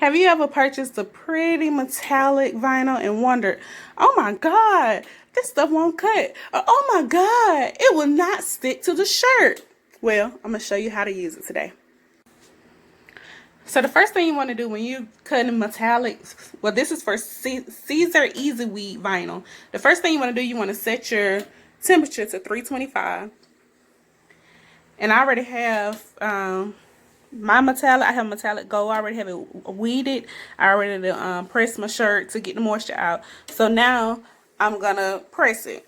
Have you ever purchased a pretty metallic vinyl and wondered, oh my God, this stuff won't cut? Or, oh my God, it will not stick to the shirt. Well, I'm going to show you how to use it today. So the first thing you want to do when you're cutting metallics, well, this is for Caesar Easy Weed vinyl. The first thing you want to do, you want to set your temperature to 325. And I already have my metallic. I have metallic gold. I already have it weeded. I already pressed my shirt to get the moisture out. So now I'm gonna press it.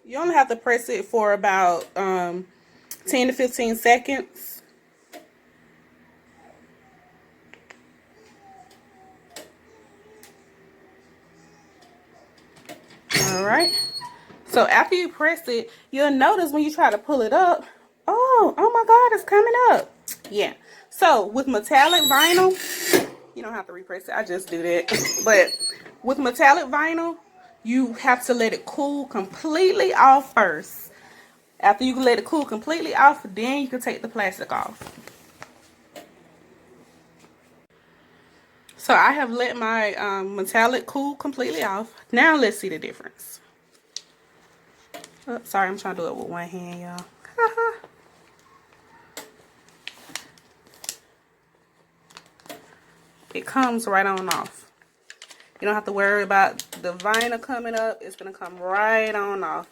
You only have to press it for about 10 to 15 seconds. All right. So after you press it, you'll notice when you try to pull it up, oh my God, it's coming up. Yeah. So with metallic vinyl, you don't have to repress it. I just do that. But with metallic vinyl, you have to let it cool completely off first. After you let it cool completely off, then you can take the plastic off. So I have let my metallic cool completely off. Now let's see the difference. Oh, sorry, I'm trying to do it with one hand, y'all. It comes right on off. You don't have to worry about the vinyl coming up. It's going to come right on off.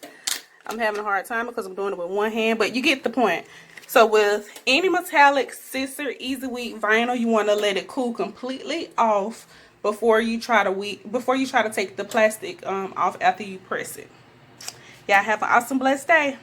I'm having a hard time because I'm doing it with one hand, but you get the point. So with any metallic Caesar Easy Weed vinyl, you want to let it cool completely off before you try to take the plastic off after you press it. Y'all have an awesome, blessed day.